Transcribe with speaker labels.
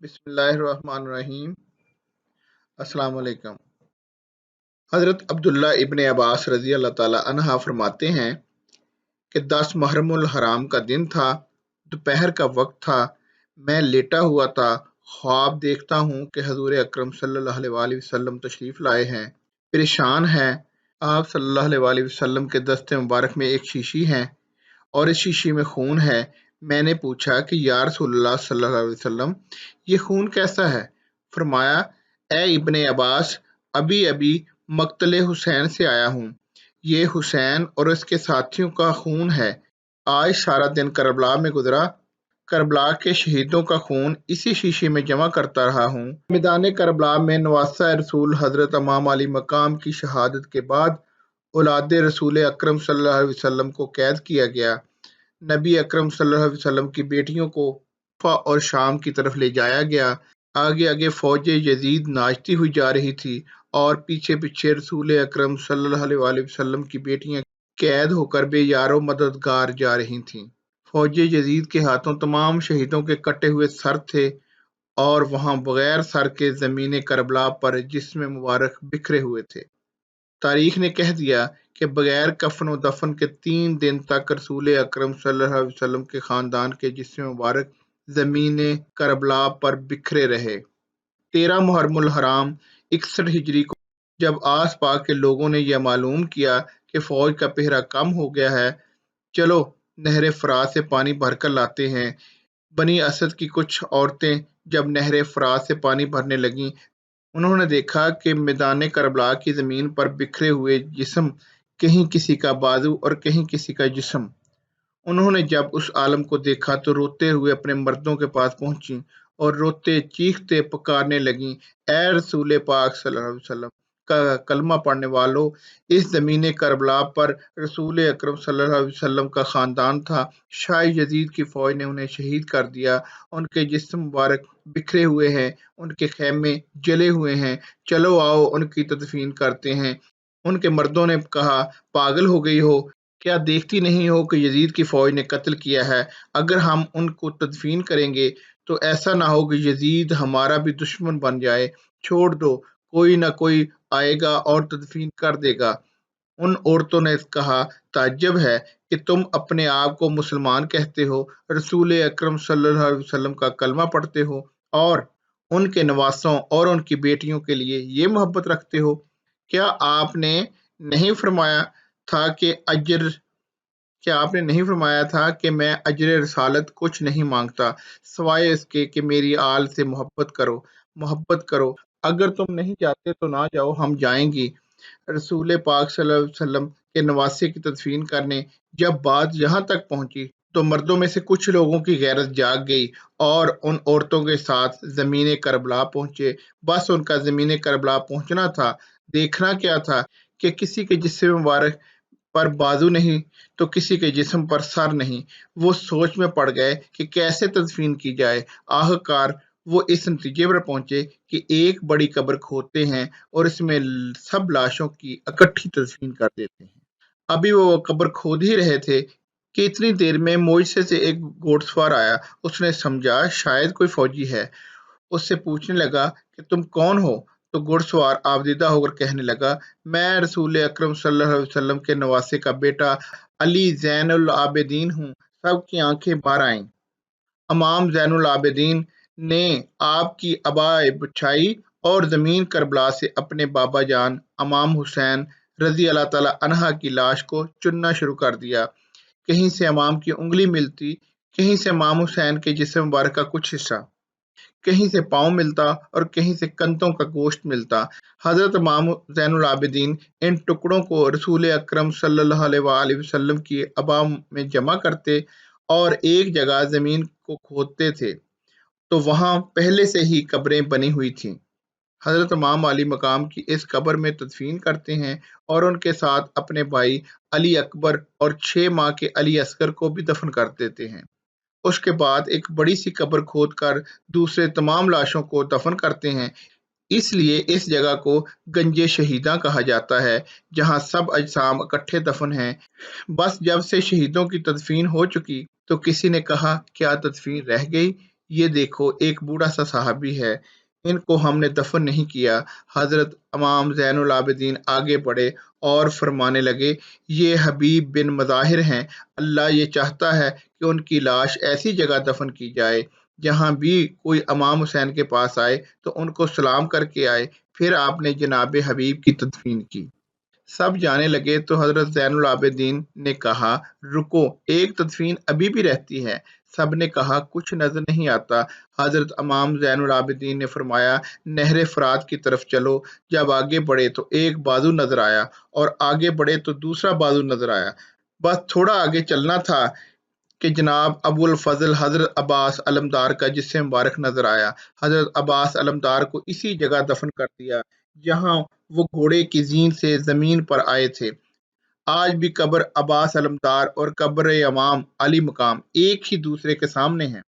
Speaker 1: बिस्मिल्लाहिर्रहमानिर्रहीम। अस्सलाम वालेकुम। हज़रत अब्दुल्ला इब्न अब्बास रज़ी अल्लाह ताला अन्हा फरमाते हैं कि 10 मुहर्रमुल हराम का दिन था, दोपहर का वक्त था, मैं लेटा हुआ था, ख्वाब देखता हूँ कि हजूर अकरम सल्लल्लाहु अलैहि वसल्लम तशरीफ़ लाए हैं, परेशान हैं। आप सल्लल्लाहु अलैहि वसल्लम के दस्ते मुबारक में एक शीशी है और इस शीशी में खून है। मैंने पूछा कि या रसूलल्लाह सल्लल्लाहु अलैहि वसल्लम, ये खून कैसा है? फरमाया, ए इब्ने अब्बास, अभी अभी मक्तले हुसैन से आया हूँ। ये हुसैन और उसके साथियों का खून है। आज सारा दिन करबला में गुजरा। करबला के शहीदों का खून इसी शीशी में जमा करता रहा हूँ। मैदान करबला में नवासा रसूल हजरत इमाम अली मकाम की शहादत के बाद औलाद रसूल अकरम सल्लल्लाहु अलैहि वसल्लम को कैद किया गया। नबी अकरम सल्लल्लाहु अलैहि वसल्लम की बेटियों को कूफा और शाम की तरफ ले जाया गया। आगे आगे फौज यजीद नाचती हुई जा रही थी और पीछे पीछे रसूल अकरम सल्लल्लाहु अलैहि वसल्लम की बेटियां कैद होकर बेयारो मददगार जा रही थीं। फौज यजीद के हाथों तमाम शहीदों के कटे हुए सर थे और वहां बगैर सर के ज़मीन करबला पर जिस्म मुबारक बिखरे हुए थे। तारीख ने कह दिया कि बगैर कफन व दफन के 3 दिन तक रसूल अकरम सल्लल्लाहु अलैहि वसल्लम के खानदान के जिस्म मुबारक ज़मीन करबला पर बिखरे रहे। 13 मुहर्रमुल हराम 61 हिजरी को जब आस पास के लोगों ने यह मालूम किया कि फौज का पहरा कम हो गया है, चलो नहर फरात से पानी भरकर लाते हैं। बनी असद की कुछ औरतें जब नहर फरात से पानी भरने लगीं, उन्होंने देखा कि मैदान करबला की ज़मीन पर बिखरे हुए जिस्म, कहीं किसी का बाजू और कहीं किसी का जिस्म। उन्होंने जब उस आलम को देखा तो रोते हुए अपने मर्दों के पास पहुंची और रोते चीखते पुकारने लगीं, ए रसूल पाक सल्लल्लाहु अलैहि वसल्लम का कलमा पढ़ने वालों, इस ज़मीन करबला पर रसूल अकरम सल्लल्लाहु अलैहि वसल्लम का ख़ानदान था। शाह यजीद की फ़ौज ने उन्हें शहीद कर दिया। उनके जिस्म मुबारक बिखरे हुए हैं, उनके खेमे जले हुए हैं। चलो आओ उनकी तदफीन करते हैं। उनके मर्दों ने कहा, पागल हो गई हो? क्या देखती नहीं हो कि यजीद की फौज ने कत्ल किया है? अगर हम उनको तदफीन करेंगे तो ऐसा ना हो कि यजीद हमारा भी दुश्मन बन जाए। छोड़ दो, कोई ना कोई आएगा और तदफीन कर देगा। उन औरतों ने कहा, ताज्जुब है कि तुम अपने आप को मुसलमान कहते हो, रसूल अकरम सल्लल्लाहु अलैहि वसल्लम का कलमा पढ़ते हो और उनके नवासों और उनकी बेटियों के लिए ये मोहब्बत रखते हो। क्या आपने नहीं फरमाया था कि अजर क्या आपने नहीं फरमाया था कि मैं अजर रसालत कुछ नहीं मांगता सिवाय इसके कि मेरी आल से मोहब्बत करो। अगर तुम नहीं जाते तो ना जाओ, हम जाएंगी। रसूल पाक सल्लल्लाहु अलैहि वसल्लम के नवासे की तदफीन करने जब बात यहाँ तक पहुंची तो मर्दों में से कुछ लोगों की गैरत जाग गई और उन औरतों के साथ ज़मीन करबला पहुंचे। बस उनका ज़मीन करबला पहुंचना था। देखना क्या था कि किसी के जिस्म मुबारक पर बाजू नहीं तो किसी के जिस्म पर सर नहीं। वो सोच में पड़ गए कि कैसे तदफीन की जाए। आखिरकार वो इस नतीजे पर पहुंचे कि एक बड़ी कब्र खोदते हैं और इसमें सब लाशों की इकट्ठी तदफीन कर देते हैं। अभी वो कब्र खोद ही रहे थे कि इतनी देर में मोइसे से एक घोड़सवार आया। उसने समझा शायद कोई फौजी है। उससे पूछने लगा कि तुम कौन हो? तो घुड़सवार आबदीदा होकर कहने लगा, मैं रसूल अकरम सल्लल्लाहु अलैहि वसल्लम के नवासे का बेटा अली ज़ैनुल आबिदीन हूँ। सबकी आंखें बाहर आईं। इमाम ज़ैनुल आबिदीन ने आपकी अबाए बिछाई और ज़मीन करबला से अपने बाबा जान इमाम हुसैन रज़ी अल्लाह ताला अन्हा की लाश को चुनना शुरू कर दिया। कहीं से इमाम की उंगली मिलती, कहीं से इमाम हुसैन के जिस्म मुबारक का कुछ हिस्सा, कहीं से पाँव मिलता और कहीं से कंधों का गोश्त मिलता। हज़रत इमाम ज़ैनुल आबिदीन इन टुकड़ों को रसूल अकरम सल्लल्लाहु अलैहि वसल्लम की अबा में जमा करते और एक जगह ज़मीन को खोदते थे तो वहाँ पहले से ही कब्रें बनी हुई थीं। हज़रत इमाम अली मकाम की इस कब्र में तदफीन करते हैं और उनके साथ अपने भाई अली अकबर और 6 माह के अली असगर को भी दफन कर देते हैं। उसके बाद एक बड़ी सी कब्र खोदकर दूसरे तमाम लाशों को दफन करते हैं। इसलिए इस जगह को गंजे शहीदा कहा जाता है, जहां सब अजसाम इकट्ठे दफन हैं। बस जब से शहीदों की तदफीन हो चुकी तो किसी ने कहा, क्या तदफीन रह गई? یہ دیکھو ایک بوڑھا سا صحابی ہے، ان کو ہم نے دفن نہیں کیا۔ حضرت امام زین العابدین آگے بڑھے اور فرمانے لگے، یہ حبیب بن مظاہر ہیں، اللہ یہ چاہتا ہے کہ ان کی لاش ایسی جگہ دفن کی جائے جہاں بھی کوئی امام حسین کے پاس آئے تو ان کو سلام کر کے آئے۔ پھر آپ نے جناب حبیب کی تدفین کی۔ سب جانے لگے تو حضرت زین العابدین نے کہا، رکو، ایک تدفین ابھی بھی رہتی ہے۔ سب نے کہا، کچھ نظر نہیں آتا۔ حضرت امام زین العابدین نے فرمایا، نہر فرات کی طرف چلو۔ جب آگے بڑھے تو ایک بازو نظر آیا اور آگے بڑھے تو دوسرا بازو نظر آیا۔ بس تھوڑا آگے چلنا تھا کہ جناب ابو الفضل حضرت عباس علمدار کا جسم مبارک نظر آیا۔ حضرت عباس علمدار کو اسی جگہ دفن کر دیا جہاں وہ گھوڑے کی زین سے زمین پر آئے تھے۔ آج بھی قبر عباس علمدار اور قبر امام علی مقام ایک ہی دوسرے کے سامنے ہیں۔